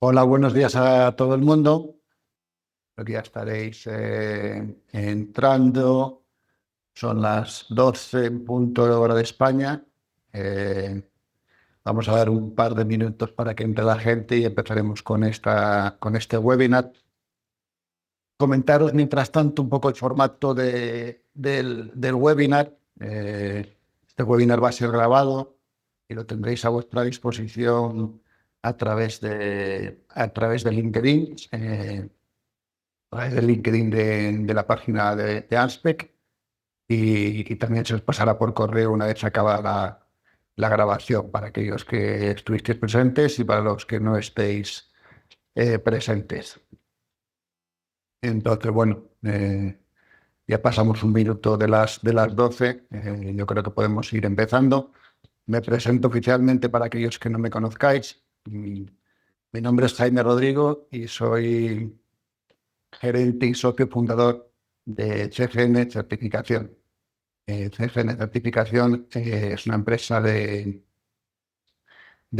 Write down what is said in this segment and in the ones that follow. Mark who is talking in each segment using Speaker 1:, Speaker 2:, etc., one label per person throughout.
Speaker 1: Hola, buenos días a todo el mundo. Creo que ya estaréis entrando. Son las 12 en punto de hora de España. Eh, Vamos a dar un par de minutos para que entre la gente y empezaremos con este webinar. Comentaros mientras tanto un poco el formato del webinar. Este webinar va a ser grabado y lo tendréis a vuestra disposición a través de LinkedIn. El LinkedIn de la página de Anspec y también se os pasará por correo una vez acabada la grabación para aquellos que estuvisteis presentes y para los que no estéis presentes. Entonces, bueno, ya pasamos un minuto de las 12. Yo creo que podemos ir empezando. Me presento oficialmente para aquellos que no me conozcáis. Mi nombre es Jaime Rodrigo y soy gerente y socio fundador de CGN Certificación. CGN Certificación es una empresa de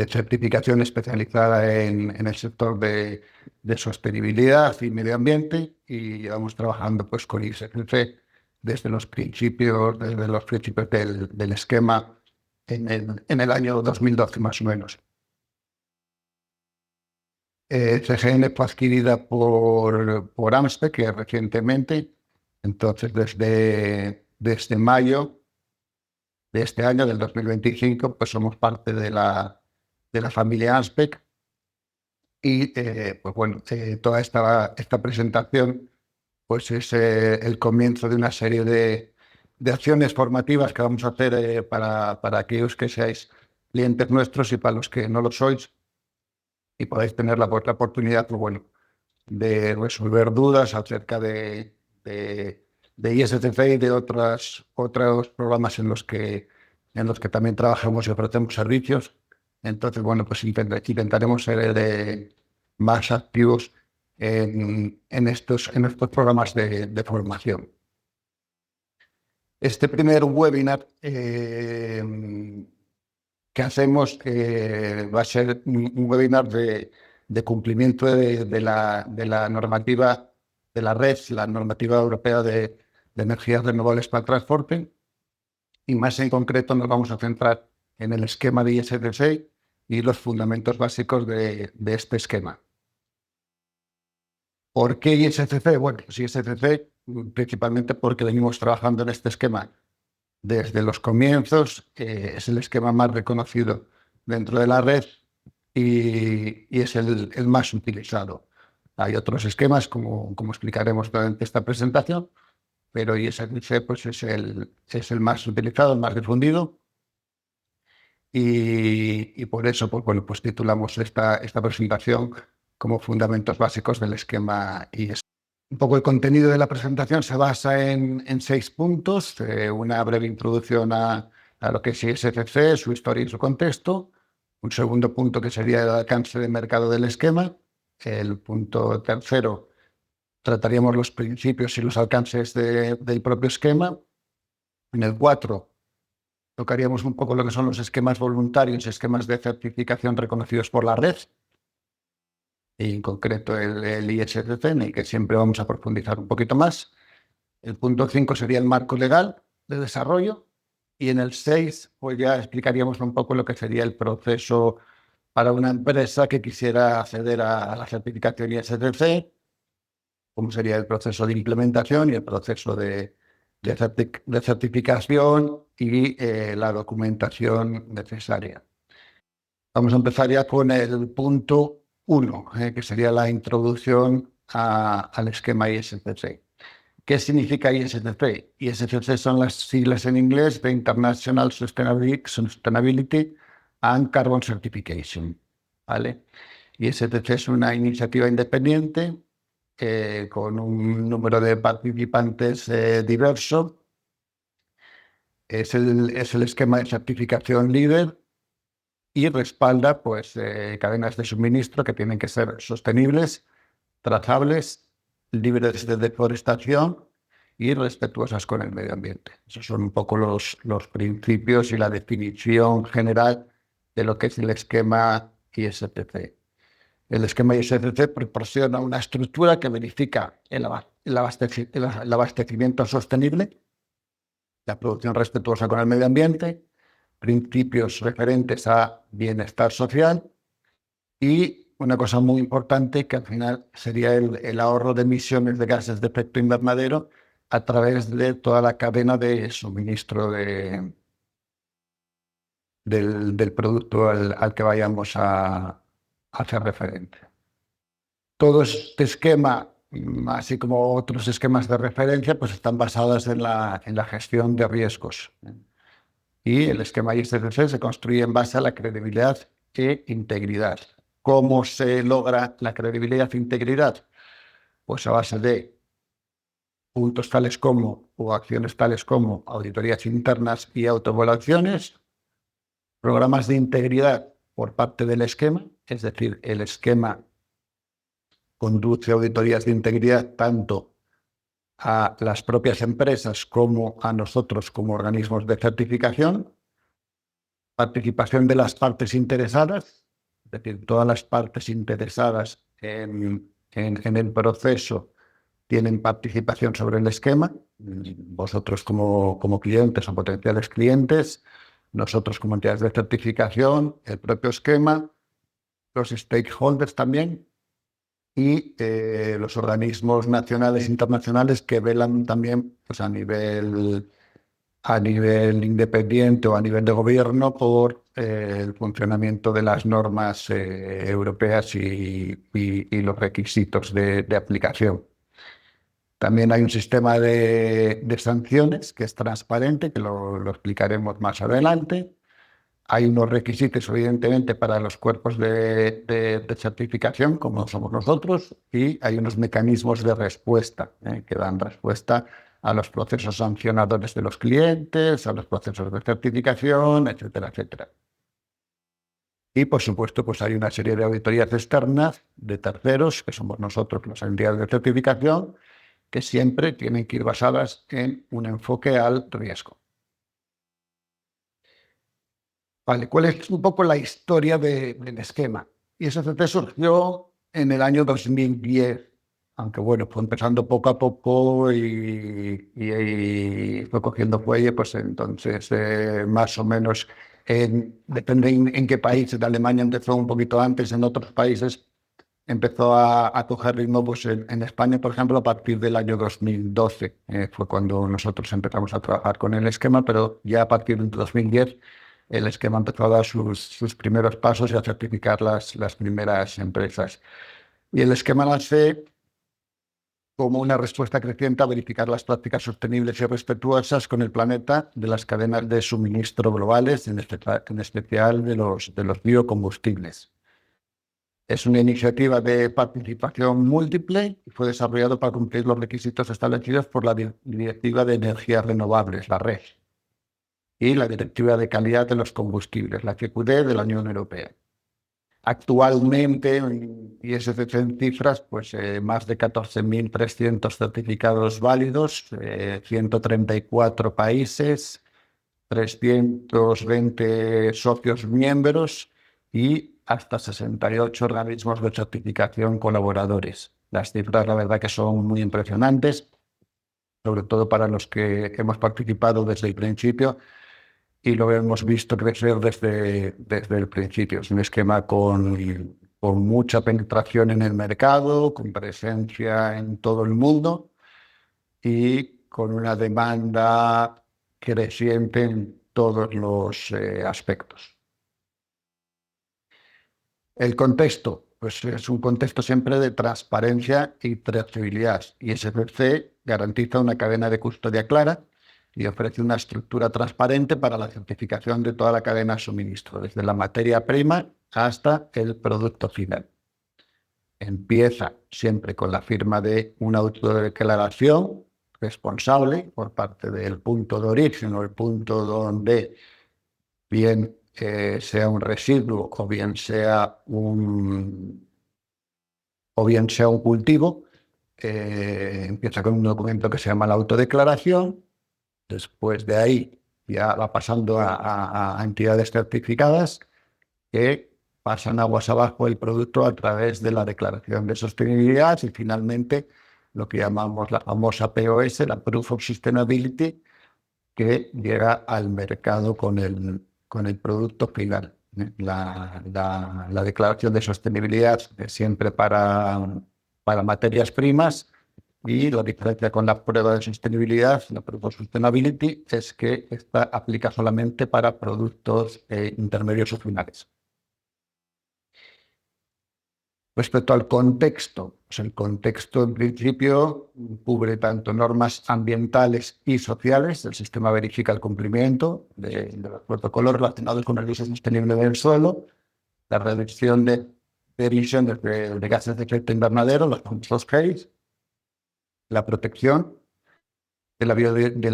Speaker 1: certificación especializada en el sector de sostenibilidad y medio ambiente y llevamos trabajando pues, con ISCC desde los principios del esquema en el año 2012 más o menos. CGN fue adquirida por Amspec recientemente. Entonces, desde mayo de este año, del 2025, pues somos parte de la familia Amspec. Y pues bueno, toda esta presentación pues es el comienzo de una serie de acciones formativas que vamos a hacer para aquellos que seáis clientes nuestros y para los que no lo sois y podáis tener la oportunidad, pues bueno, de resolver dudas acerca de ISCC y de otros programas en los que también trabajamos y ofrecemos servicios. Entonces, bueno, pues intentaremos ser más activos en estos programas de formación. Este primer webinar que hacemos va a ser un webinar de cumplimiento de la normativa de la red, la normativa europea de energías renovables para el transporte, y más en concreto nos vamos a centrar en el esquema de ISCC y los fundamentos básicos de este esquema. ¿Por qué ISCC? Bueno, pues ISCC principalmente porque venimos trabajando en este esquema desde los comienzos. Es el esquema más reconocido dentro de la red y es el más utilizado. Hay otros esquemas, como explicaremos durante esta presentación, pero ISCC pues, es el más utilizado, el más difundido. Y por eso pues, bueno, pues titulamos esta presentación como Fundamentos Básicos del Esquema ISCC. Un poco el contenido de la presentación se basa en 6 puntos. Una breve introducción a lo que es ISCC, su historia y su contexto. Un segundo punto que sería el alcance de mercado del esquema. El punto tercero, trataríamos los principios y los alcances del propio esquema. En el 4, tocaríamos un poco lo que son los esquemas voluntarios y esquemas de certificación reconocidos por la red, y en concreto el ISCC, en el que siempre vamos a profundizar un poquito más. El punto 5 sería el marco legal de desarrollo. Y en el 6, pues ya explicaríamos un poco lo que sería el proceso para una empresa que quisiera acceder a la certificación ISCC, cómo sería el proceso de implementación y el proceso de certificación y la documentación necesaria. Vamos a empezar ya con el punto 1, que sería la introducción al esquema ISCC. ¿Qué significa ISCC? ISCC son las siglas en inglés de International Sustainability and Carbon Certification, ¿vale? ISCC es una iniciativa independiente con un número de participantes diverso. Es el esquema de certificación líder y respalda pues, cadenas de suministro que tienen que ser sostenibles, trazables, libres de deforestación y respetuosas con el medio ambiente. Esos son un poco los principios y la definición general de lo que es el esquema ISCC. El esquema ISCC proporciona una estructura que verifica el abastecimiento sostenible, la producción respetuosa con el medio ambiente, principios referentes a bienestar social y una cosa muy importante que al final sería el ahorro de emisiones de gases de efecto invernadero a través de toda la cadena de suministro del producto al que vayamos a hacer referencia. Todo este esquema, así como otros esquemas de referencia, pues están basados en la gestión de riesgos. Y el esquema ISCC se construye en base a la credibilidad e integridad. ¿Cómo se logra la credibilidad e integridad? Pues a base de puntos tales como, o acciones tales como, auditorías internas y autoevaluaciones, programas de integridad por parte del esquema, es decir, el esquema conduce auditorías de integridad tanto a las propias empresas como a nosotros como organismos de certificación, participación de las partes interesadas, es decir, todas las partes interesadas en el proceso tienen participación sobre el esquema, vosotros como clientes o potenciales clientes, nosotros como entidades de certificación, el propio esquema, los stakeholders también y los organismos nacionales e internacionales que velan también pues, a nivel independiente o a nivel de gobierno por el funcionamiento de las normas europeas y los requisitos de aplicación. También hay un sistema de sanciones que es transparente, que lo explicaremos más adelante. Hay unos requisitos, evidentemente, para los cuerpos de certificación, como somos nosotros, y hay unos mecanismos de respuesta que dan respuesta a los procesos sancionadores de los clientes, a los procesos de certificación, etcétera, etcétera. Y, por supuesto, pues hay una serie de auditorías externas de terceros, que somos nosotros, las entidades de certificación, que siempre tienen que ir basadas en un enfoque al riesgo. Vale, ¿cuál es un poco la historia del esquema? ISCC surgió en el año 2010, aunque bueno, fue empezando poco a poco y fue cogiendo fuelle, pues entonces más o menos, depende en qué país, en Alemania empezó un poquito antes, en otros países empezó a coger ritmo, pues en España, por ejemplo, a partir del año 2012, fue cuando nosotros empezamos a trabajar con el esquema, pero ya a partir del 2010 el esquema empezó a dar sus primeros pasos y a certificar las primeras empresas. Y el esquema nace como una respuesta creciente a verificar las prácticas sostenibles y respetuosas con el planeta de las cadenas de suministro globales, en especial de los biocombustibles. Es una iniciativa de participación múltiple y fue desarrollado para cumplir los requisitos establecidos por la Directiva de Energías Renovables, la REG, y la Directiva de Calidad de los Combustibles, la QD de la Unión Europea. Actualmente, y eso en cifras, pues más de 14.300 certificados válidos, 134 países, 320 socios miembros y hasta 68 organismos de certificación colaboradores. Las cifras, la verdad, que son muy impresionantes, sobre todo para los que hemos participado desde el principio y lo hemos visto crecer desde el principio. Es un esquema con mucha penetración en el mercado, con presencia en todo el mundo y con una demanda creciente en todos los aspectos. El contexto, pues es un contexto siempre de transparencia y trazabilidad. Y ISCC garantiza una cadena de custodia clara y ofrece una estructura transparente para la certificación de toda la cadena de suministro, desde la materia prima hasta el producto final. Empieza siempre con la firma de una autodeclaración responsable por parte del punto de origen o el punto donde bien sea un residuo o bien sea un cultivo. Empieza con un documento que se llama la autodeclaración. Después de ahí ya va pasando a entidades certificadas que pasan aguas abajo el producto a través de la declaración de sostenibilidad y finalmente lo que llamamos la famosa POS, la Proof of Sustainability, que llega al mercado con el producto final. La declaración de sostenibilidad es siempre para materias primas y la diferencia con la prueba de sostenibilidad, la Proof of Sustainability, es que esta aplica solamente para productos intermedios o finales. Respecto al contexto, pues el contexto en principio cubre tanto normas ambientales y sociales. El sistema verifica el cumplimiento de los protocolos relacionados con el uso sostenible del suelo, la reducción de emisiones de gases de efecto invernadero, los famosos GEIS, la protección de la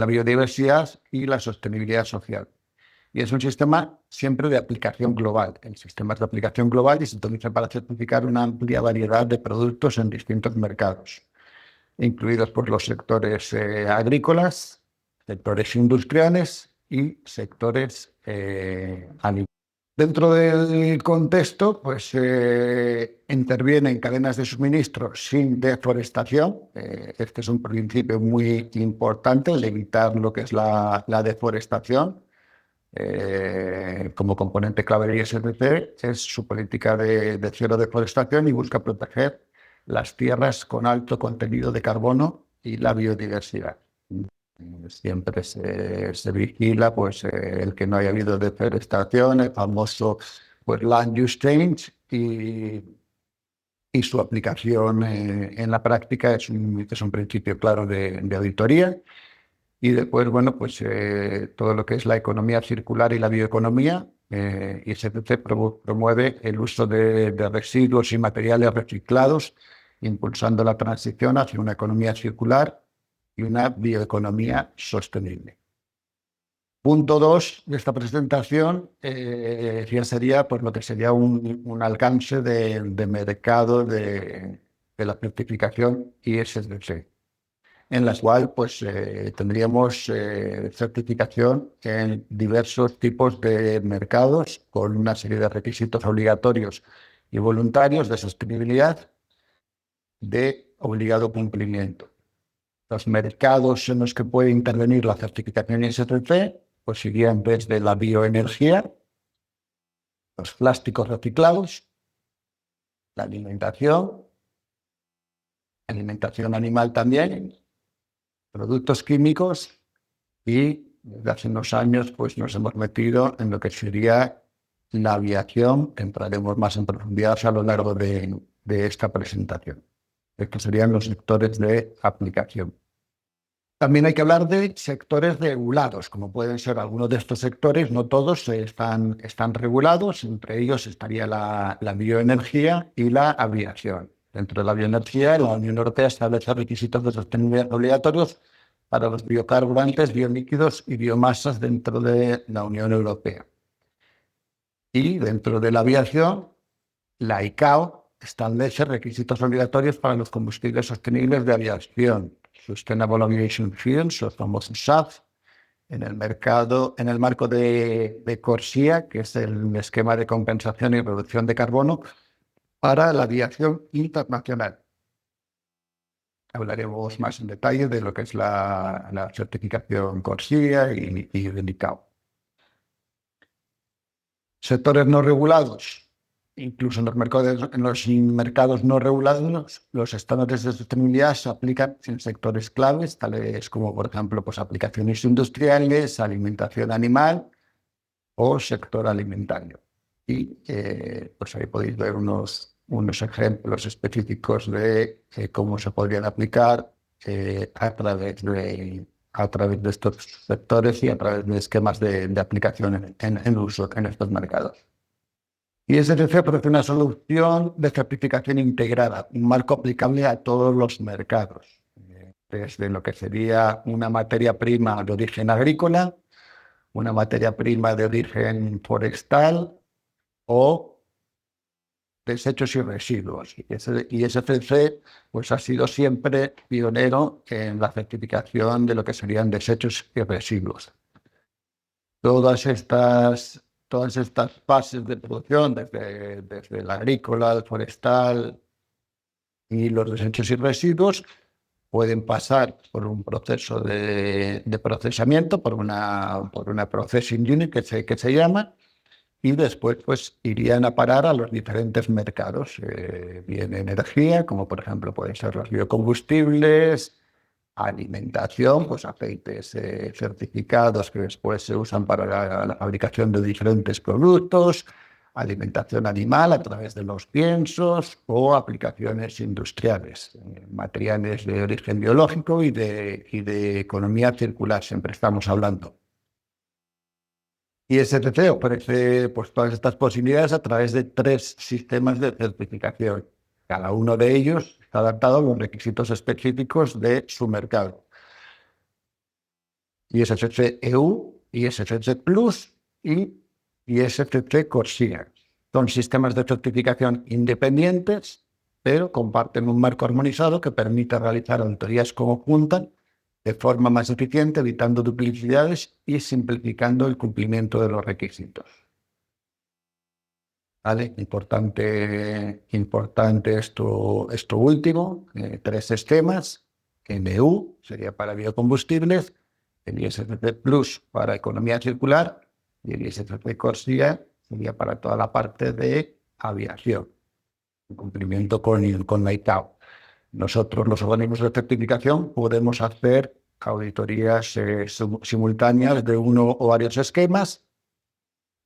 Speaker 1: biodiversidad y la sostenibilidad social. Y es un sistema siempre de aplicación global. El sistema es de aplicación global y se utiliza para certificar una amplia variedad de productos en distintos mercados, incluidos por los sectores agrícolas, sectores industriales y sectores alimentarios. Dentro del contexto, pues intervienen cadenas de suministro sin deforestación. Este es un principio muy importante, el evitar lo que es la deforestación. Como componente clave de ISCC es su política de cero deforestación y busca proteger las tierras con alto contenido de carbono y la biodiversidad. Siempre se vigila pues, el que no haya habido deforestación, el famoso pues, land use change y su aplicación en la práctica es un principio claro de auditoría. Y después, bueno, pues todo lo que es la economía circular y la bioeconomía, ISCC promueve el uso de residuos y materiales reciclados, impulsando la transición hacia una economía circular y una bioeconomía sostenible. Punto 2 de esta presentación ya sería pues, lo que sería un alcance de mercado de la certificación ISCC, en la cual pues, tendríamos certificación en diversos tipos de mercados con una serie de requisitos obligatorios y voluntarios de sostenibilidad de obligado cumplimiento. Los mercados en los que puede intervenir la certificación ISCC pues serían desde la bioenergía, los plásticos reciclados, la alimentación animal también, productos químicos y desde hace unos años pues, nos hemos metido en lo que sería la aviación, que entraremos más en profundidad a lo largo de esta presentación. Estos serían los sectores de aplicación. También hay que hablar de sectores regulados, como pueden ser algunos de estos sectores, no todos están regulados, entre ellos estaría la bioenergía y la aviación. Dentro de la bioenergía, la Unión Europea establece requisitos de sostenibilidad obligatorios para los biocarburantes, biolíquidos y biomasas dentro de la Unión Europea. Y dentro de la aviación, la ICAO establece requisitos obligatorios para los combustibles sostenibles de aviación, Sustainable Aviation Fuels, los famosos SAF, en el marco de CORSIA, que es el esquema de compensación y reducción de carbono para la aviación internacional. Hablaremos más en detalle de lo que es la certificación CORSIA y del ICAO. Sectores no regulados. Incluso en los mercados no regulados, los estándares de sostenibilidad se aplican en sectores claves, tales como, por ejemplo, pues, aplicaciones industriales, alimentación animal o sector alimentario. Y pues ahí podéis ver unos ejemplos específicos de cómo se podrían aplicar a través de estos sectores y a través de esquemas de aplicación en uso en estos mercados. ISCC ofrece una solución de certificación integrada, un marco aplicable a todos los mercados, desde lo que sería una materia prima de origen agrícola, una materia prima de origen forestal o desechos y residuos. Y ISCC pues, ha sido siempre pionero en la certificación de lo que serían desechos y residuos. Todas estas todas estas fases de producción, desde el agrícola, el forestal y los desechos y residuos, pueden pasar por un proceso de procesamiento, por una processing unit que se llama, y después pues irían a parar a los diferentes mercados, bien energía, como por ejemplo pueden ser los biocombustibles, alimentación, pues aceites certificados que después se usan para la fabricación de diferentes productos, alimentación animal a través de los piensos o aplicaciones industriales, materiales de origen biológico y de economía circular, siempre estamos hablando. Y SCC ofrece pues, todas estas posibilidades a través de 3 sistemas de certificación. Cada uno de ellos está adaptado a los requisitos específicos de su mercado. ISCC EU, ISCC Plus y ISCC CORSIA. Son sistemas de certificación independientes, pero comparten un marco armonizado que permite realizar auditorías conjuntas de forma más eficiente, evitando duplicidades y simplificando el cumplimiento de los requisitos. ¿Vale? Importante esto último, 3 sistemas. MU sería para biocombustibles, el ISCC Plus para economía circular y el ISCC CORSIA sería para toda la parte de aviación, en cumplimiento con la ICAO. Nosotros, los organismos de certificación, podemos hacer auditorías simultáneas de uno o varios esquemas,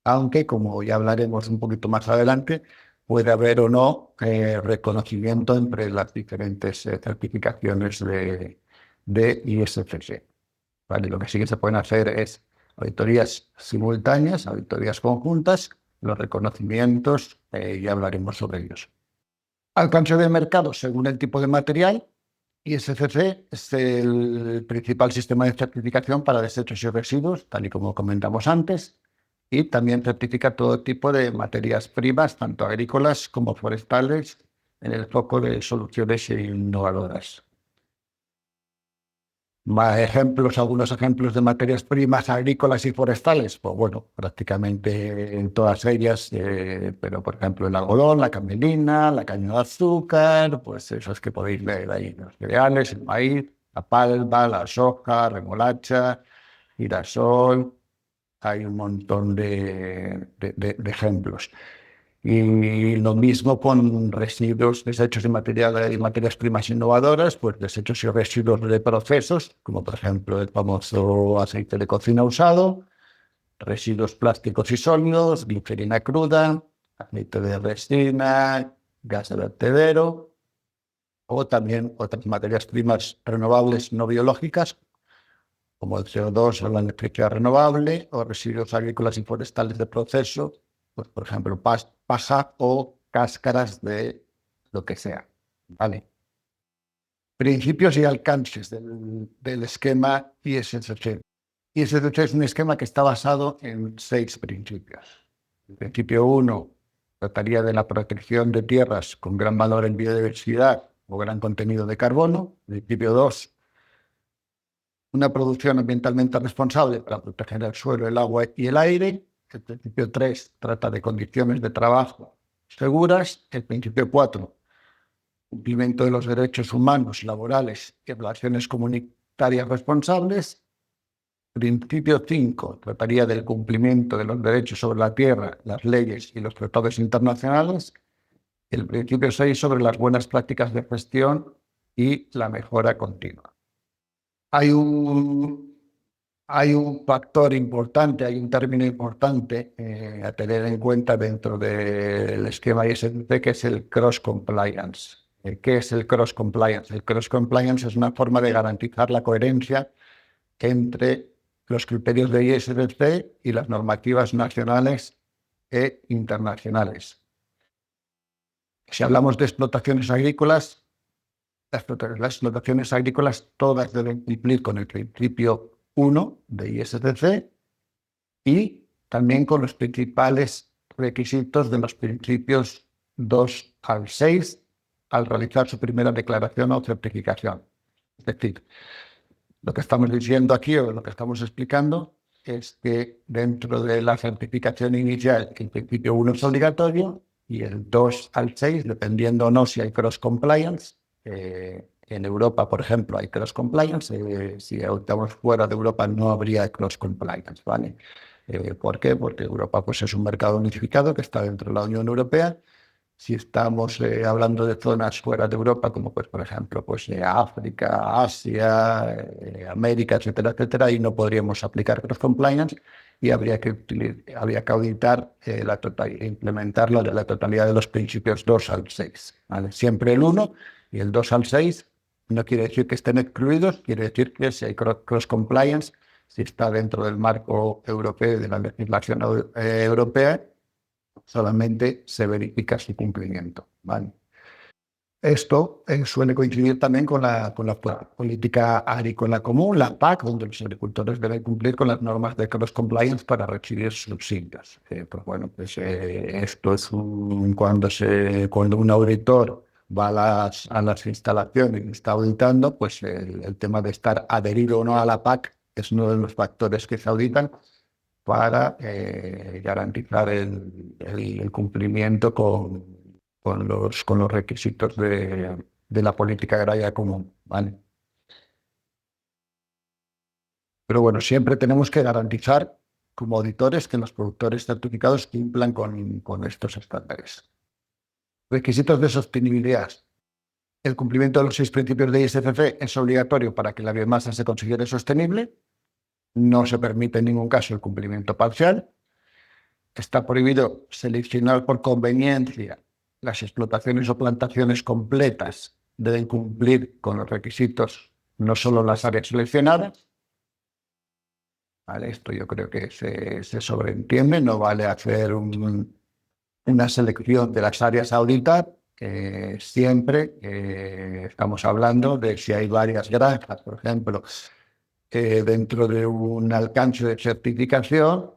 Speaker 1: aunque, como ya hablaremos un poquito más adelante, puede haber o no reconocimiento entre las diferentes certificaciones de ISCC. ¿Vale? Lo que sí que se pueden hacer es auditorías simultáneas, auditorías conjuntas, los reconocimientos, ya hablaremos sobre ellos. Alcance de mercado según el tipo de material. ISCC es el principal sistema de certificación para desechos y residuos, tal y como comentamos antes, y también certifica todo tipo de materias primas, tanto agrícolas como forestales, en el foco de soluciones innovadoras. Algunos ejemplos de materias primas agrícolas y forestales, pues bueno, prácticamente en todas ellas, pero por ejemplo el algodón, la camelina, la caña de azúcar, pues esos que podéis ver ahí, los cereales, el maíz, la palma, la soja, remolacha, girasol, hay un montón de ejemplos. Y lo mismo con residuos, desechos y materias primas innovadoras, pues desechos y residuos de procesos, como por ejemplo el famoso aceite de cocina usado, residuos plásticos y sólidos, glicerina cruda, aceite de resina, gas de vertedero, o también otras materias primas renovables no biológicas, como el CO2 o la electricidad renovable, o residuos agrícolas y forestales de proceso, pues, por ejemplo, paja o cáscaras de lo que sea. ¿Vale? Principios y alcances del esquema ISCC. ISCC es un esquema que está basado en 6 principios. El principio 1 trataría de la protección de tierras con gran valor en biodiversidad o gran contenido de carbono. El principio 2, una producción ambientalmente responsable para proteger el suelo, el agua y el aire. El principio 3 trata de condiciones de trabajo seguras. El principio 4, cumplimiento de los derechos humanos, laborales y relaciones comunitarias responsables. Principio 5 trataría del cumplimiento de los derechos sobre la tierra, las leyes y los tratados internacionales. El principio 6 sobre las buenas prácticas de gestión y la mejora continua. Hay un factor importante, hay un término importante a tener en cuenta dentro del esquema ISCC, que es el cross-compliance. ¿Qué es el cross-compliance? El cross-compliance es una forma de garantizar la coherencia entre los criterios de ISCC y las normativas nacionales e internacionales. Si hablamos de explotaciones agrícolas, las explotaciones agrícolas todas deben cumplir con el principio 1 de ISCC y también con los principales requisitos de los principios 2 al 6 al realizar su primera declaración o certificación. Es decir, lo que estamos diciendo aquí o lo que estamos explicando es que dentro de la certificación inicial, el principio 1 es obligatorio y el 2 al 6, dependiendo o no si hay cross-compliance. En Europa, por ejemplo, hay cross-compliance. Si estamos fuera de Europa no habría cross-compliance, ¿vale? ¿Por qué? Porque Europa pues, es un mercado unificado que está dentro de la Unión Europea. Si estamos hablando de zonas fuera de Europa, como pues, por ejemplo pues, África, Asia, América, etcétera, etcétera, y no podríamos aplicar cross compliance y habría que auditar implementarlo de la totalidad de los principios 2 al 6. ¿Vale? Siempre el 1 y el 2 al 6 no quiere decir que estén excluidos, quiere decir que si hay cross compliance, si está dentro del marco europeo de la legislación europea, solamente se verifica su cumplimiento, ¿vale? Esto suele coincidir también con la política agrícola común, la PAC, donde los agricultores deben cumplir con las normas de cross compliance para recibir subsidios. Pues bueno, pues esto es cuando un auditor va a las instalaciones y está auditando, pues el tema de estar adherido o no a la PAC es uno de los factores que se auditan para garantizar el cumplimiento con los requisitos de la política agraria común, ¿vale? Pero bueno, siempre tenemos que garantizar como auditores que los productores certificados cumplan con estos estándares. Requisitos de sostenibilidad. El cumplimiento de los 6 principios de ISCC es obligatorio para que la biomasa se considere sostenible. No se permite en ningún caso el cumplimiento parcial. Está prohibido seleccionar por conveniencia. Las explotaciones o plantaciones completas deben cumplir con los requisitos, no solo las áreas seleccionadas. ¿Vale? Esto yo creo que se sobreentiende. No vale hacer una selección de las áreas a auditar. Siempre estamos hablando de si hay varias granjas, por ejemplo, dentro de un alcance de certificación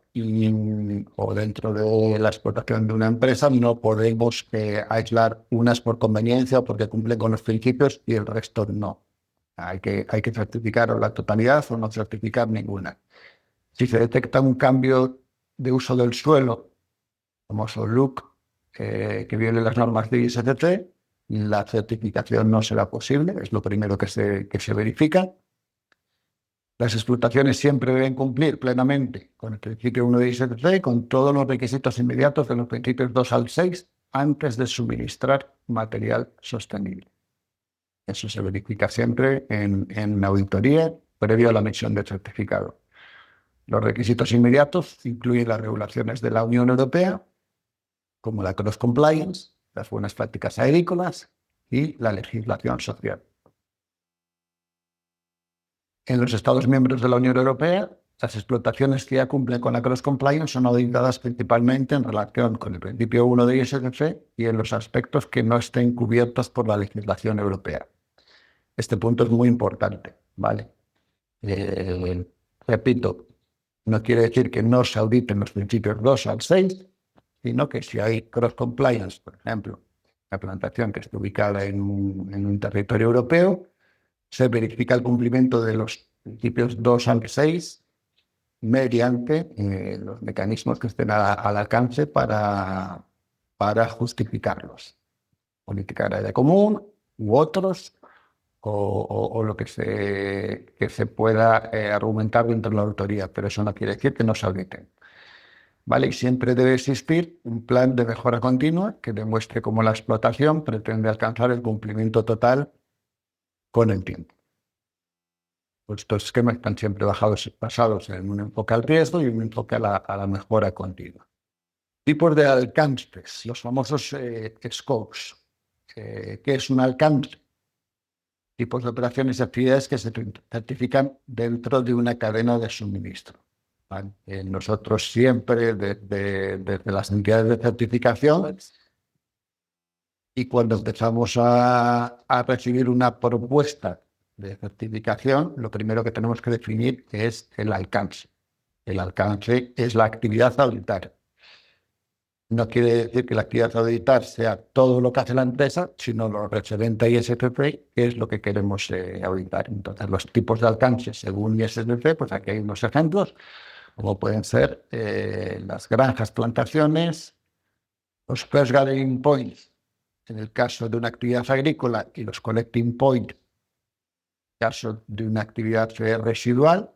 Speaker 1: o dentro de la explotación de una empresa, no podemos aislar unas por conveniencia o porque cumplen con los principios y el resto no. Hay que certificar la totalidad o no certificar ninguna. Si se detecta un cambio de uso del suelo, famoso LUC, que viole las normas de ISCC, la certificación no será posible, es lo primero que se verifica. Las explotaciones siempre deben cumplir plenamente con el principio 1 de ISCC y con todos los requisitos inmediatos de los principios 2 al 6 antes de suministrar material sostenible. Eso se verifica siempre en auditoría previo a la emisión del certificado. Los requisitos inmediatos incluyen las regulaciones de la Unión Europea, como la cross compliance, las buenas prácticas agrícolas y la legislación social. En los Estados miembros de la Unión Europea, las explotaciones que ya cumplen con la cross compliance son auditadas principalmente en relación con el principio 1 de ISCC y en los aspectos que no estén cubiertos por la legislación europea. Este punto es muy importante, ¿vale? Repito, no quiere decir que no se auditen los principios 2 al 6, sino que si hay cross compliance, por ejemplo, la plantación que está ubicada en un territorio europeo, se verifica el cumplimiento de los principios 2 al 6 mediante los mecanismos que estén al alcance para justificarlos. Política agraria común u otros, o lo que se pueda argumentar dentro de la autoría, pero eso no quiere decir que no se auditen. ¿Vale? Y siempre debe existir un plan de mejora continua que demuestre cómo la explotación pretende alcanzar el cumplimiento total con el tiempo. Pues estos esquemas están siempre basados en un enfoque al riesgo y un enfoque a la mejora continua. Tipos de alcances, los famosos scopes. ¿Qué es un alcance? Tipos de operaciones y actividades que se certifican dentro de una cadena de suministro. ¿Vale? Nosotros siempre, desde las entidades de certificación, y cuando empezamos a recibir una propuesta de certificación, lo primero que tenemos que definir es el alcance. El alcance es la actividad a auditar. No quiere decir que la actividad a auditar sea todo lo que hace la empresa, sino lo referente a ISCC, que es lo que queremos auditar. Entonces, los tipos de alcance según ISCC, pues aquí hay unos ejemplos. como pueden ser las granjas, plantaciones, los first gathering points, en el caso de una actividad agrícola, y los collecting points, en el caso de una actividad residual.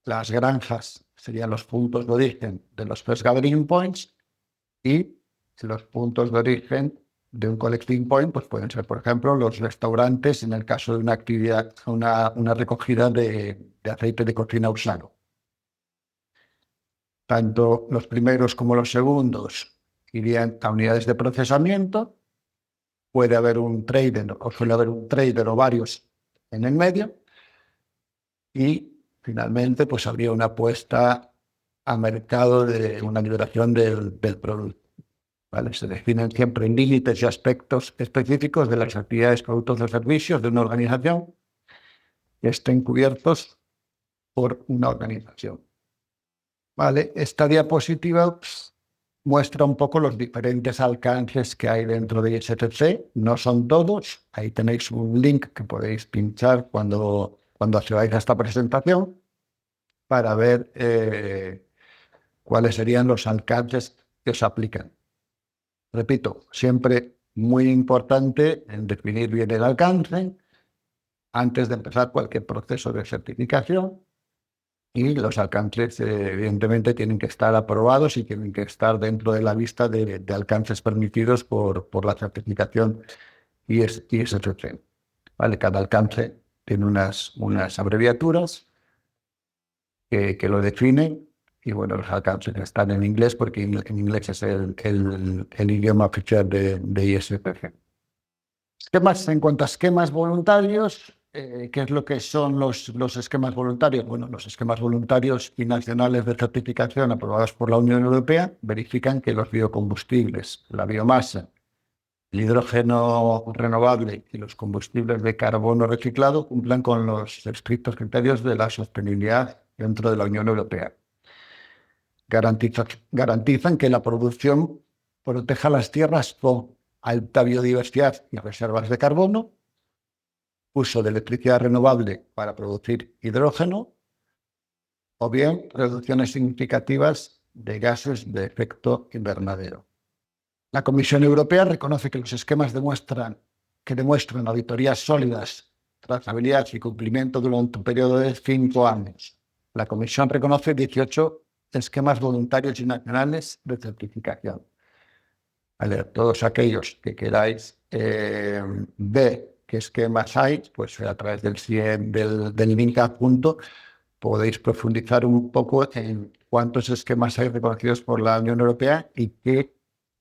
Speaker 1: Las granjas serían los puntos de origen de los first gathering points, y los puntos de origen de un collecting point pues pueden ser, por ejemplo, los restaurantes en el caso de una actividad, una recogida de aceite de cocina usado. Tanto los primeros como los segundos irían a unidades de procesamiento. Puede haber un trader, o suele haber un trader o varios en el medio. Y finalmente pues habría una puesta a mercado de una liberación del producto. ¿Vale? Se definen siempre límites y aspectos específicos de las actividades, productos o servicios de una organización que estén cubiertos por una organización. ¿Vale? Esta diapositiva muestra un poco los diferentes alcances que hay dentro de ISCC. No son todos. Ahí tenéis un link que podéis pinchar cuando accedidáis a esta presentación para ver cuáles serían los alcances que os aplican. Repito, siempre muy importante en definir bien el alcance antes de empezar cualquier proceso de certificación, y los alcances evidentemente tienen que estar aprobados y tienen que estar dentro de la lista de alcances permitidos por la certificación ISCC. ¿Vale? Cada alcance tiene unas abreviaturas que lo definen. Y bueno, los alcances están en inglés porque en inglés es el idioma oficial de ISPC. Esquemas, en cuanto a esquemas voluntarios, ¿qué es lo que son los esquemas voluntarios? Bueno, los esquemas voluntarios y nacionales de certificación aprobados por la Unión Europea verifican que los biocombustibles, la biomasa, el hidrógeno renovable y los combustibles de carbono reciclado cumplan con los estrictos criterios de la sostenibilidad dentro de la Unión Europea. Garantizan que la producción proteja las tierras con alta biodiversidad y reservas de carbono, uso de electricidad renovable para producir hidrógeno, o bien reducciones significativas de gases de efecto invernadero. La Comisión Europea reconoce que los esquemas demuestran auditorías sólidas, trazabilidad y cumplimiento durante un periodo de 5 años. La Comisión reconoce 18 esquemas voluntarios y nacionales de certificación. Vale, todos aquellos que queráis ver qué esquemas hay, pues a través del link adjunto podéis profundizar un poco en cuántos esquemas hay reconocidos por la Unión Europea y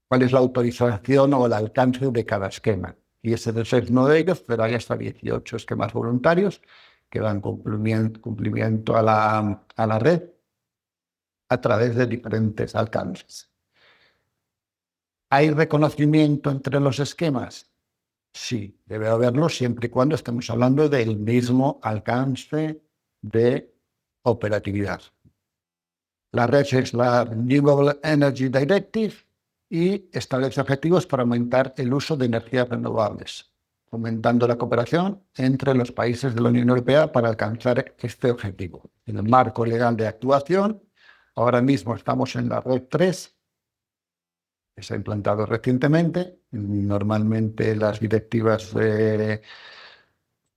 Speaker 1: cuál es la autorización o el alcance de cada esquema. Y ese es uno de ellos, pero hay hasta 18 esquemas voluntarios que dan cumplimiento a la red a través de diferentes alcances. ¿Hay reconocimiento entre los esquemas? Sí, debe haberlo siempre y cuando estemos hablando del mismo alcance de operatividad. La red es la Renewable Energy Directive y establece objetivos para aumentar el uso de energías renovables, aumentando la cooperación entre los países de la Unión Europea para alcanzar este objetivo. En el marco legal de actuación, ahora mismo estamos en la red 3, que se ha implantado recientemente. Normalmente las directivas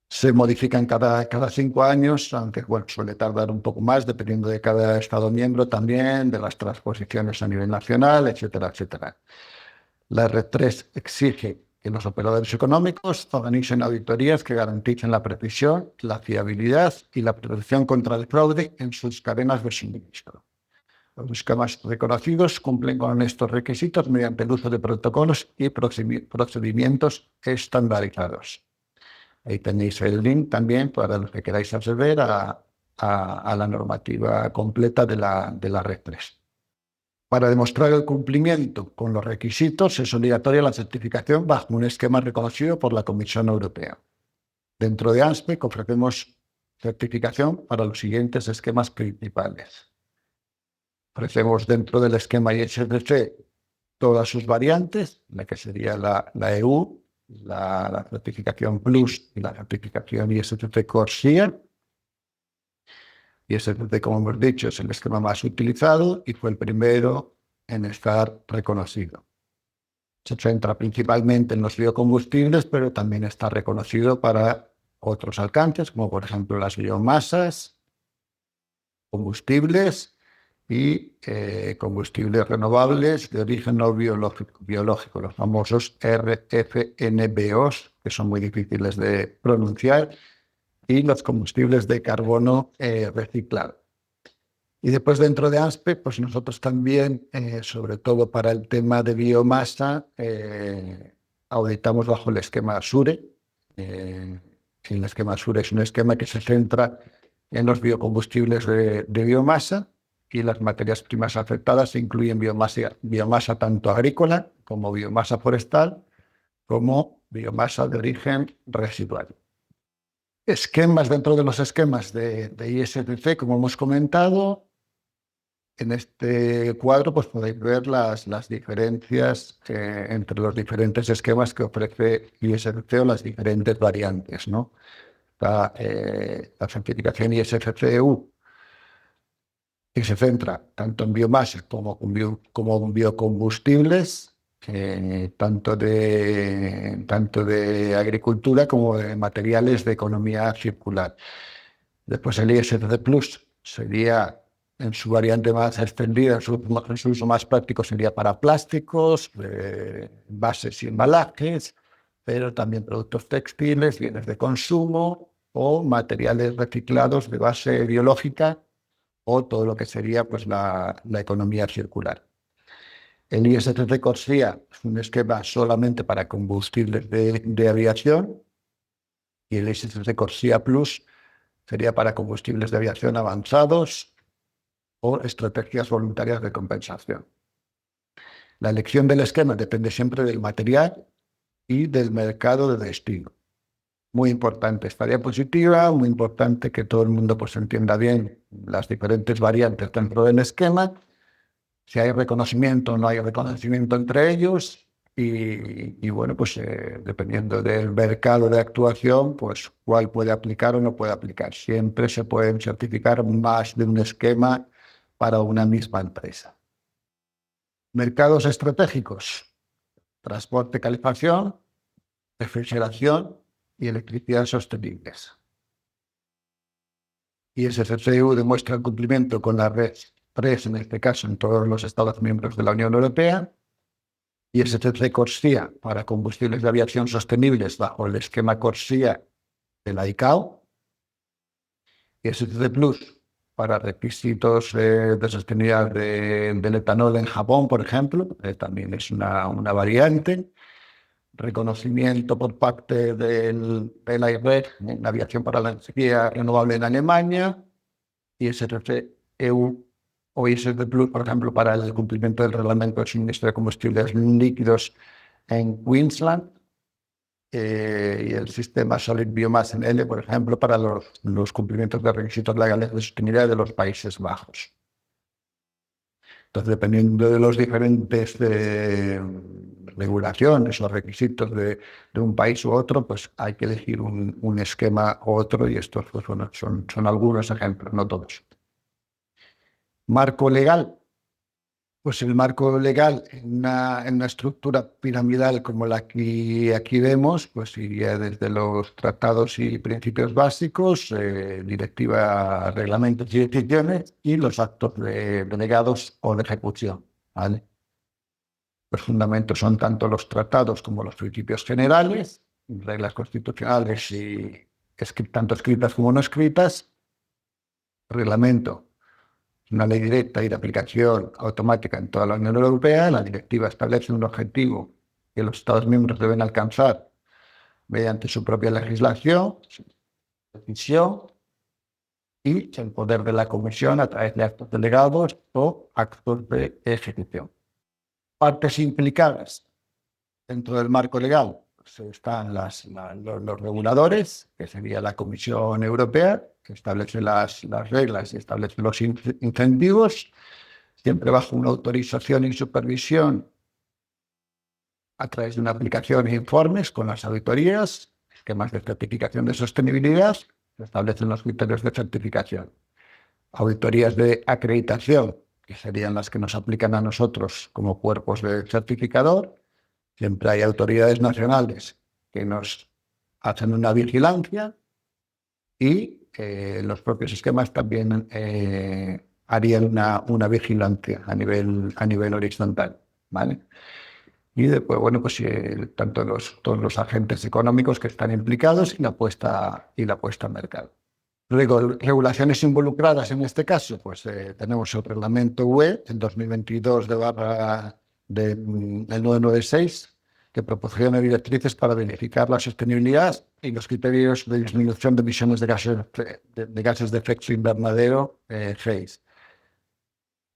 Speaker 1: se modifican cada 5 años, aunque bueno, suele tardar un poco más, dependiendo de cada Estado miembro también, de las transposiciones a nivel nacional, etcétera, etcétera. La red 3 exige que los operadores económicos organicen auditorías que garanticen la precisión, la fiabilidad y la protección contra el fraude en sus cadenas de suministro. Los esquemas reconocidos cumplen con estos requisitos mediante el uso de protocolos y procedimientos estandarizados. Ahí tenéis el link también para los que queráis acceder a la normativa completa de la red 3. Para demostrar el cumplimiento con los requisitos es obligatoria la certificación bajo un esquema reconocido por la Comisión Europea. Dentro de ANSPEC ofrecemos certificación para los siguientes esquemas principales. Ofrecemos dentro del esquema ISCC todas sus variantes, la que sería la EU, la certificación Plus y la certificación ISCC Core SEER. ISCC, como hemos dicho, es el esquema más utilizado y fue el primero en estar reconocido. Se centra principalmente en los biocombustibles, pero también está reconocido para otros alcances, como por ejemplo las biomasas, combustibles y combustibles renovables de origen no biológico, los famosos RFNBOs, que son muy difíciles de pronunciar, y los combustibles de carbono reciclado. Y después dentro de ANSPE, pues nosotros también, sobre todo para el tema de biomasa, auditamos bajo el esquema SURE. El esquema SURE es un esquema que se centra en los biocombustibles de biomasa, y las materias primas afectadas incluyen biomasa tanto agrícola como biomasa forestal, como biomasa de origen residual. Esquemas dentro de los esquemas de ISCC, como hemos comentado. En este cuadro pues podéis ver las diferencias entre los diferentes esquemas que ofrece ISCC o las diferentes variantes, ¿no? La certificación ISCC-EU, que se centra tanto en biomasa como en biocombustibles, tanto de agricultura como de materiales de economía circular. Después el ISCC Plus sería, en su variante más extendida, en su uso más práctico, sería para plásticos, envases y embalajes, pero también productos textiles, bienes de consumo o materiales reciclados de base biológica, o todo lo que sería pues, la economía circular. El ISCC CORSIA es un esquema solamente para combustibles de aviación, y el ISCC CORSIA Plus sería para combustibles de aviación avanzados o estrategias voluntarias de compensación. La elección del esquema depende siempre del material y del mercado de destino. Muy importante esta diapositiva, muy importante que todo el mundo pues, entienda bien las diferentes variantes dentro del esquema, si hay reconocimiento o no hay reconocimiento entre ellos, y bueno, pues dependiendo del mercado de actuación, pues cuál puede aplicar o no puede aplicar. Siempre se pueden certificar más de un esquema para una misma empresa. Mercados estratégicos: transporte, calefacción, refrigeración y electricidad sostenibles. ISCC-EU demuestra el cumplimiento con la red 3, en este caso en todos los Estados miembros de la Unión Europea. ISCC CORSIA para combustibles de aviación sostenibles bajo el esquema CORSIA de la ICAO. ISCC Plus para requisitos de sostenibilidad del etanol en Japón, por ejemplo, también es una variante. Reconocimiento por parte del AIREC en aviación para la energía renovable en Alemania, ISCC-EU o ISCC Plus, por ejemplo, para el cumplimiento del reglamento de suministro de combustibles líquidos en Queensland, y el sistema Solid Biomass en L, por ejemplo, para los cumplimientos de requisitos legales de sostenibilidad de los Países Bajos. Entonces, dependiendo de los diferentes regulaciones o requisitos de un país u otro, pues hay que elegir un esquema u otro, y estos pues, bueno, son algunos ejemplos, no todos. Marco legal. Pues el marco legal en una estructura piramidal como la que aquí vemos, pues iría desde los tratados y principios básicos, directiva, reglamentos y decisiones, y los actos delegados o de ejecución, ¿vale? Los fundamentos son tanto los tratados como los principios generales, reglas constitucionales y tanto escritas como no escritas. Reglamento: una ley directa y de aplicación automática en toda la Unión Europea. La directiva establece un objetivo que los Estados miembros deben alcanzar mediante su propia legislación, su decisión, y el poder de la Comisión a través de actos delegados o actos de ejecución. Partes implicadas dentro del marco legal: pues están los reguladores, que sería la Comisión Europea, que establece las reglas y establece los incentivos, siempre bajo una autorización y supervisión a través de una aplicación e informes con las auditorías, esquemas de certificación de sostenibilidad, se establecen los criterios de certificación. auditorías de acreditación, que serían las que nos aplican a nosotros como cuerpos de certificador. Siempre hay autoridades nacionales que nos hacen una vigilancia y los propios esquemas también harían una vigilancia a nivel horizontal, ¿vale? Y después, bueno, pues tanto todos los agentes económicos que están implicados y la puesta en mercado. Regulaciones involucradas en este caso, pues tenemos el reglamento UE en 2022 del 996, que proporciona directrices para verificar la sostenibilidad y los criterios de disminución de emisiones de gases de efecto invernadero, GEIS.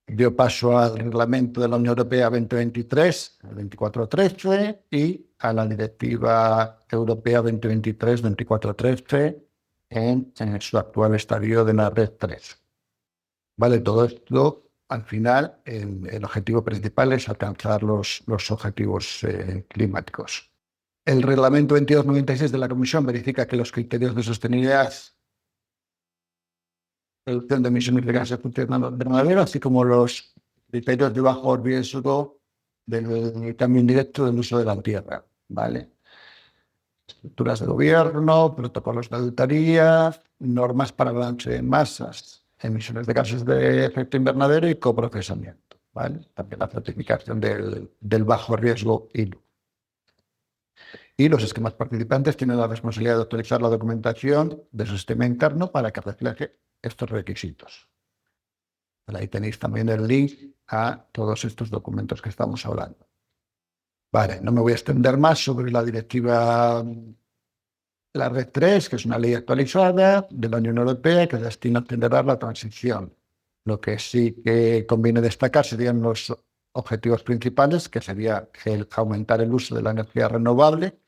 Speaker 1: Dio paso al reglamento de la Unión Europea 2023, el 2413, y a la Directiva Europea 2023-2413 en su actual estadio de la Red 3. Vale, todo esto, al final, el objetivo principal es alcanzar los objetivos climáticos. El reglamento 2296 de la Comisión verifica que los criterios de sostenibilidad, reducción de emisiones de gases de efecto invernadero, así como los criterios de bajo riesgo del cambio indirecto del uso de la tierra, ¿vale? Estructuras de gobierno, protocolos de auditoría, normas para balance de masas, emisiones de gases de efecto invernadero y coprocesamiento, ¿vale? También la certificación del bajo riesgo ILUC. Y los esquemas participantes tienen la responsabilidad de actualizar la documentación de su sistema interno para que refleje estos requisitos. Ahí tenéis también el link a todos estos documentos que estamos hablando. Vale, no me voy a extender más sobre la directiva, la Red 3, que es una ley actualizada de la Unión Europea que destina a acelerar la transición. Lo que sí que conviene destacar serían los objetivos principales, que sería el aumentar el uso de la energía renovable,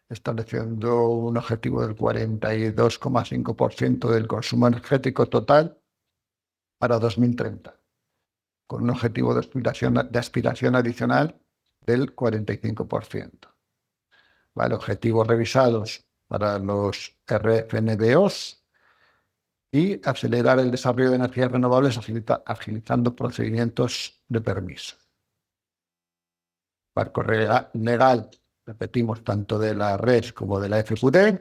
Speaker 1: estableciendo un objetivo del 42,5% del consumo energético total para 2030, con un objetivo de aspiración adicional del 45%. ¿Vale? Objetivos revisados para los RFNBOs y acelerar el desarrollo de energías renovables agilizando procedimientos de permiso. Marco legal, repetimos, tanto de la RES como de la FQD,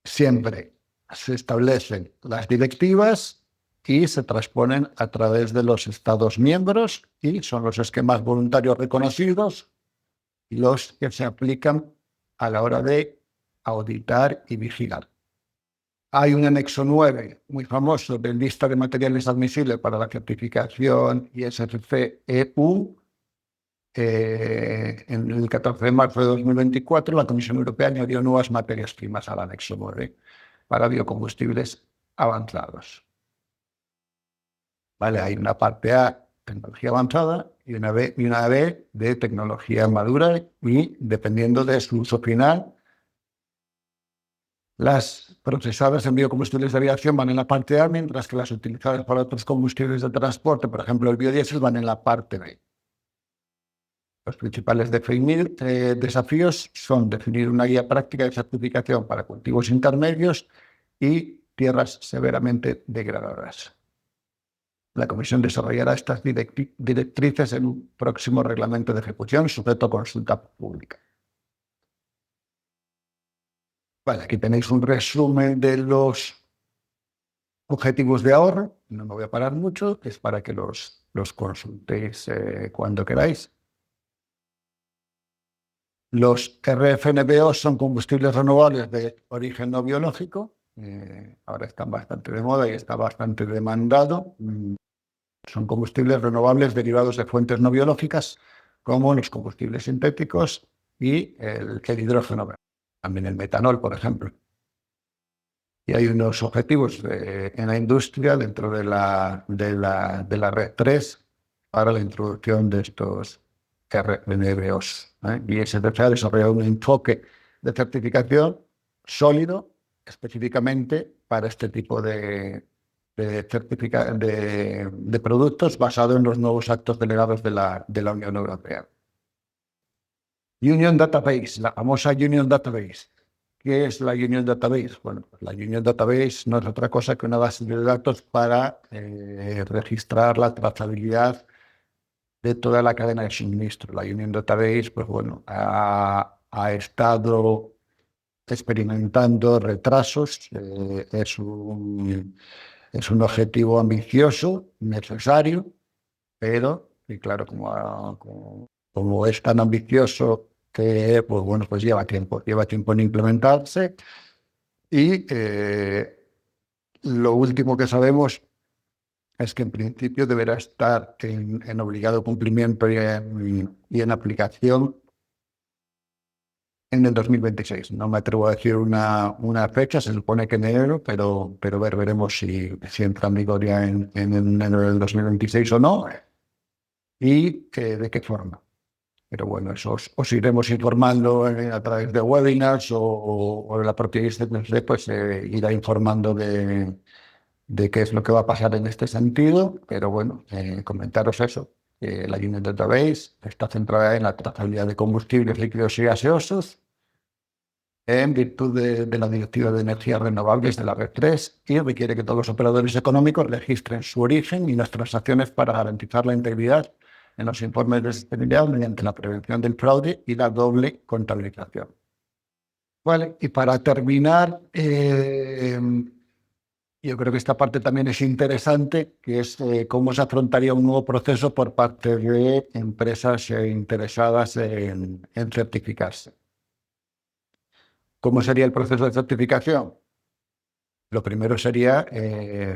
Speaker 1: siempre se establecen las directivas y se transponen a través de los Estados miembros y son los esquemas voluntarios reconocidos los que se aplican a la hora de auditar y vigilar. Hay un anexo 9 muy famoso de lista de materiales admisibles para la certificación ISCC EU. En el 14 de marzo de 2024, la Comisión Europea añadió nuevas materias primas al anexo 9 para biocombustibles avanzados. Vale, hay una parte A, tecnología avanzada, y una B de tecnología madura, y dependiendo de su uso final, las procesadas en biocombustibles de aviación van en la parte A, mientras que las utilizadas para otros combustibles de transporte, por ejemplo el biodiesel, van en la parte B. Los principales desafíos son definir una guía práctica de certificación para cultivos intermedios y tierras severamente degradadas. La Comisión desarrollará estas directrices en un próximo reglamento de ejecución sujeto a consulta pública. Vale, aquí tenéis un resumen de los objetivos de ahorro. No me voy a parar mucho, es para que los consultéis cuando queráis. Los RFNBO son combustibles renovables de origen no biológico. Ahora están bastante de moda y está bastante demandado. Son combustibles renovables derivados de fuentes no biológicas, como los combustibles sintéticos y el hidrógeno verde. También el metanol, por ejemplo. Y hay unos objetivos en la industria dentro de la Red 3 para la introducción de estos RNBOs. Y se ha desarrollado un enfoque de certificación sólido específicamente para este tipo de productos basado en los nuevos actos delegados de la Unión Europea. Union Database, la famosa Union Database, ¿Qué es la Union Database? Bueno, pues la Union Database no es otra cosa que una base de datos para registrar la trazabilidad de toda la cadena de suministro. La Union Database, pues bueno, ha estado experimentando retrasos. Es un objetivo ambicioso, necesario, pero, y claro, como es tan ambicioso que, pues bueno, pues lleva tiempo en implementarse. Y lo último que sabemos es que en principio deberá estar en obligado cumplimiento y en aplicación en el 2026. No me atrevo a decir una fecha, se supone que en enero, pero veremos si entra en vigor ya en enero del 2026 o no, y de qué forma. Pero bueno, eso os iremos informando a través de webinars o de la propia ICTC, pues irá informando de qué es lo que va a pasar en este sentido. Pero bueno, comentaros eso. La Union Database está centrada en la trazabilidad de combustibles líquidos y gaseosos en virtud de la Directiva de Energías Renovables de la Red 3 y requiere que todos los operadores económicos registren su origen y las transacciones para garantizar la integridad en los informes de sostenibilidad mediante la prevención del fraude y la doble contabilización. Vale, y para terminar, yo creo que esta parte también es interesante, que es cómo se afrontaría un nuevo proceso por parte de empresas interesadas en certificarse. ¿Cómo sería el proceso de certificación? Lo primero sería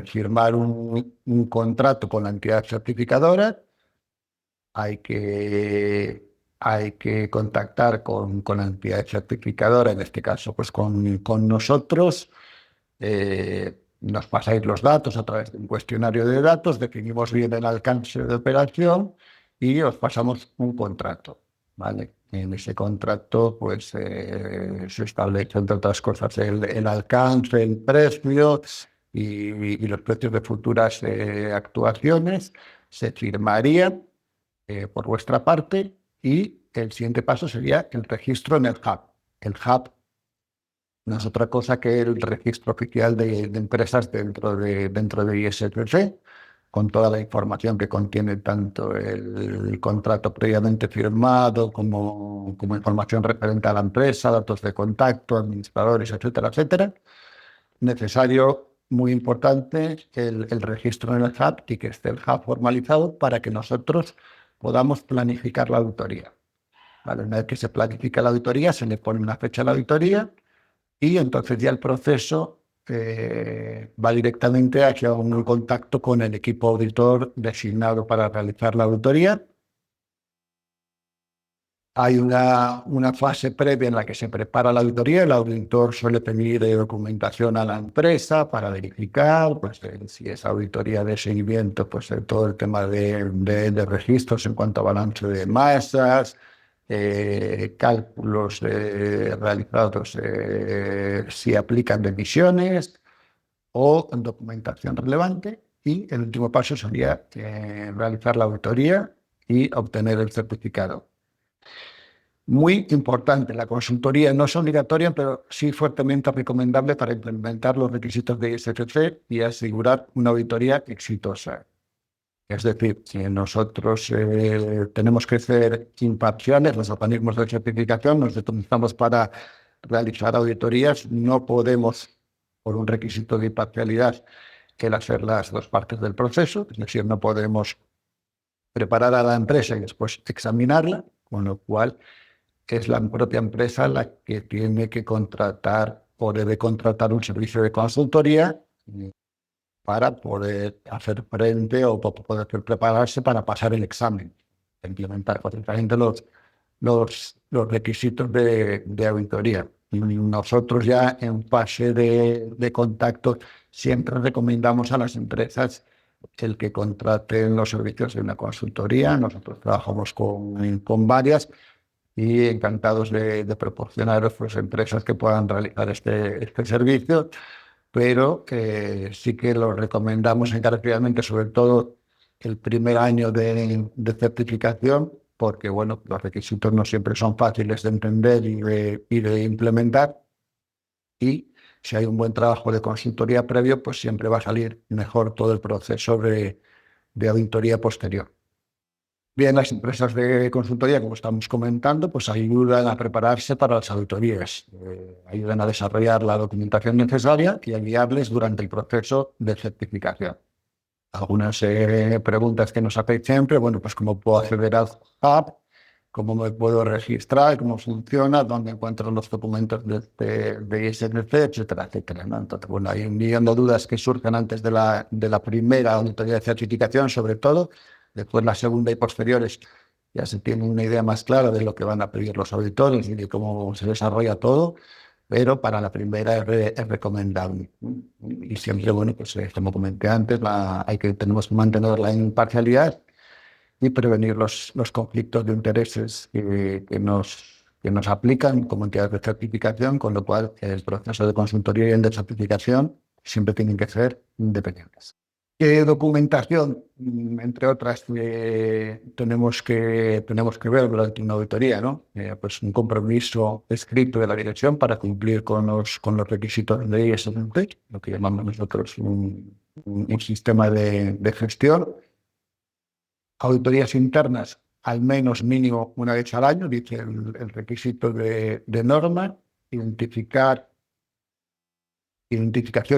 Speaker 1: firmar un contrato con la entidad certificadora. Hay que contactar con la entidad certificadora, en este caso pues con nosotros. Nos pasáis los datos a través de un cuestionario de datos, definimos bien el alcance de operación y os pasamos un contrato, ¿vale? En ese contrato pues se establece, entre otras cosas, el alcance, el precio y los precios de futuras actuaciones. Se firmarían por vuestra parte y el siguiente paso sería el registro en el hub. El hub no es otra cosa que el registro oficial de empresas dentro de ISCC, con toda la información que contiene tanto el contrato previamente firmado como información referente a la empresa, datos de contacto, administradores, etcétera, etcétera. Necesario, muy importante, el registro en el hub y que esté el hub formalizado para que nosotros podamos planificar la auditoría. ¿Vale? Una vez que se planifica la auditoría, se le pone una fecha a la auditoría y entonces ya el proceso va directamente hacia un contacto con el equipo auditor designado para realizar la auditoría. Hay una fase previa en la que se prepara la auditoría. El auditor suele pedir documentación a la empresa para verificar, pues, si es auditoría de seguimiento, pues todo el tema de registros en cuanto a balance de masas, cálculos realizados si aplican de emisiones o documentación relevante. Y el último paso sería realizar la auditoría y obtener el certificado. Muy importante, la consultoría no es obligatoria, pero sí fuertemente recomendable para implementar los requisitos de ISCC y asegurar una auditoría exitosa. Es decir, si nosotros tenemos que ser imparciales, los organismos de certificación nos utilizamos para realizar auditorías, no podemos, por un requisito de imparcialidad, el hacer las dos partes del proceso, es decir, no podemos preparar a la empresa y después examinarla, con lo cual es la propia empresa la que tiene que contratar o debe contratar un servicio de consultoría para poder hacer frente o poder prepararse para pasar el examen, implementar correctamente los requisitos de auditoría. Y nosotros ya en fase de contacto siempre recomendamos a las empresas el que contraten los servicios de una consultoría. Nosotros trabajamos con varias y encantados de proporcionaros pues, empresas que puedan realizar este servicio, pero sí que lo recomendamos encarecidamente, sobre todo el primer año de certificación, porque bueno, los requisitos no siempre son fáciles de entender y de implementar. y si hay un buen trabajo de consultoría previo, pues siempre va a salir mejor todo el proceso de auditoría posterior. Bien, las empresas de consultoría, como estamos comentando, pues ayudan a prepararse para las auditorías, ayudan a desarrollar la documentación necesaria y a guiarles durante el proceso de certificación. Algunas preguntas que nos hacéis siempre, bueno, pues cómo puedo acceder al hub, cómo me puedo registrar, cómo funciona, dónde encuentro los documentos de ISNC, etcétera, etcétera, ¿no? Entonces, bueno, hay un millón de dudas que surgen antes de la primera auditoría de certificación, sobre todo. Después la segunda y posteriores ya se tiene una idea más clara de lo que van a pedir los auditores y de cómo se desarrolla todo, pero para la primera es recomendable. Y siempre, bueno, pues como comenté antes, tenemos que mantener la imparcialidad y prevenir los conflictos de intereses que nos aplican como entidades de certificación, con lo cual el proceso de consultoría y el de certificación siempre tienen que ser independientes. ¿Qué documentación, entre otras, tenemos que ver durante una auditoría, ¿no? Pues un compromiso escrito de la dirección para cumplir con los requisitos de ISMT, lo que llamamos nosotros un sistema de gestión. Auditorías internas, al menos mínimo una vez al año, dice el requisito de norma. Identificación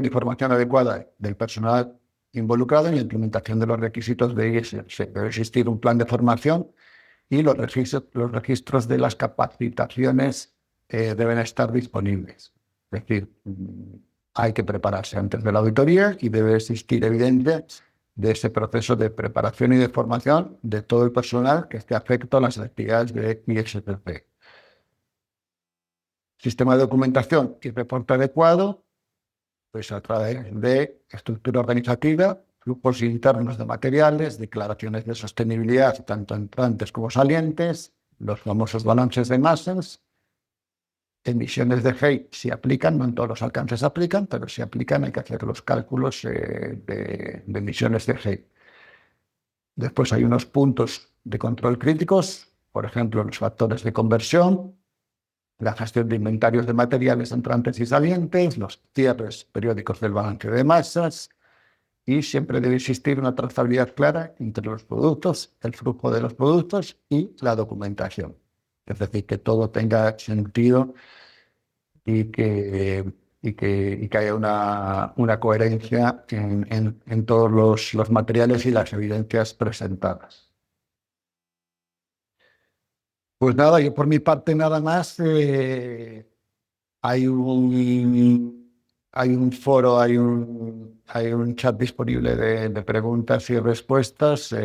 Speaker 1: y formación adecuada del personal involucrado en la implementación de los requisitos de ISS. Debe existir un plan de formación y los registros de las capacitaciones deben estar disponibles. Es decir, hay que prepararse antes de la auditoría y debe existir evidencia de ese proceso de preparación y de formación de todo el personal que esté afecto a las actividades de ISPP. Sistema de documentación y reporte adecuado, pues a través de estructura organizativa, flujos internos de materiales, declaraciones de sostenibilidad, tanto entrantes como salientes, los famosos balances de masas, emisiones de GEI si aplican, no en todos los alcances aplican, pero si aplican hay que hacer los cálculos de emisiones de GEI. Después hay unos puntos de control críticos, por ejemplo, los factores de conversión, la gestión de inventarios de materiales entrantes y salientes, los cierres periódicos del balance de masas, y siempre debe existir una trazabilidad clara entre los productos, el flujo de los productos y la documentación. Es decir, que todo tenga sentido y que haya una coherencia en todos los materiales y las evidencias presentadas. Pues nada, yo por mi parte nada más. Hay un foro, hay un chat disponible de preguntas y respuestas.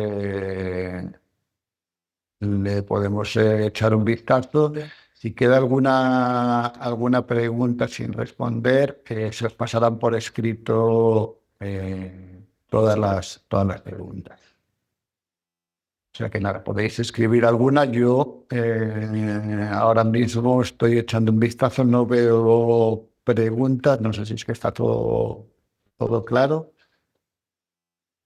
Speaker 1: Le podemos echar un vistazo. Si queda alguna pregunta sin responder, se os pasarán por escrito todas las preguntas. O sea que nada, podéis escribir alguna. Yo ahora mismo estoy echando un vistazo, no veo preguntas, no sé si es que está todo claro,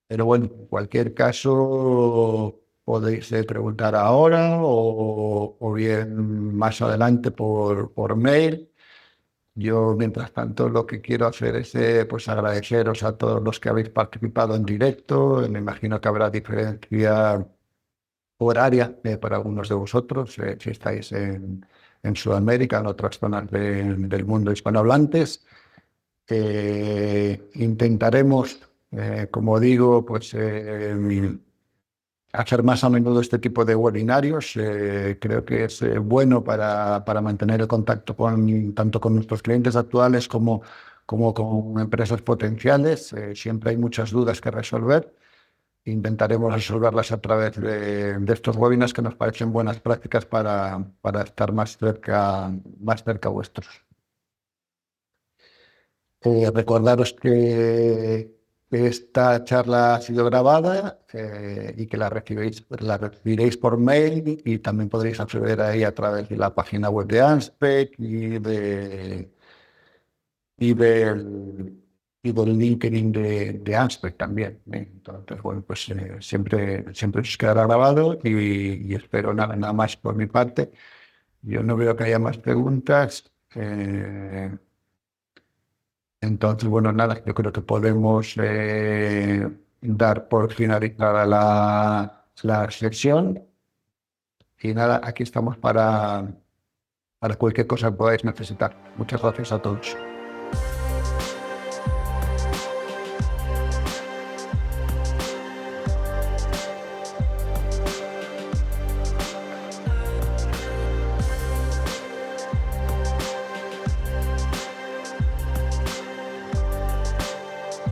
Speaker 1: pero bueno, en cualquier caso podéis preguntar ahora o bien más adelante por mail. Yo, mientras tanto, lo que quiero hacer es pues agradeceros a todos los que habéis participado en directo. Me imagino que habrá diferencia horaria para algunos de vosotros, si estáis en Sudamérica, en otras zonas del mundo hispanohablantes. Intentaremos, como digo, pues hacer más a menudo este tipo de webinarios. Creo que es bueno para mantener el contacto tanto con nuestros clientes actuales como con empresas potenciales. Siempre hay muchas dudas que resolver. Intentaremos resolverlas a través de estos webinars que nos parecen buenas prácticas para estar más cerca vuestros. Recordaros que esta charla ha sido grabada y que la recibiréis por mail y también podréis acceder ahí a través de la página web de ANSPEC y del LinkedIn de ANSPEC también. Entonces, bueno, pues siempre os quedará grabado y espero nada más por mi parte. Yo no veo que haya más preguntas. Entonces, bueno, nada, yo creo que podemos dar por finalizada la sesión y nada, aquí estamos para cualquier cosa que podáis necesitar. Muchas gracias a todos.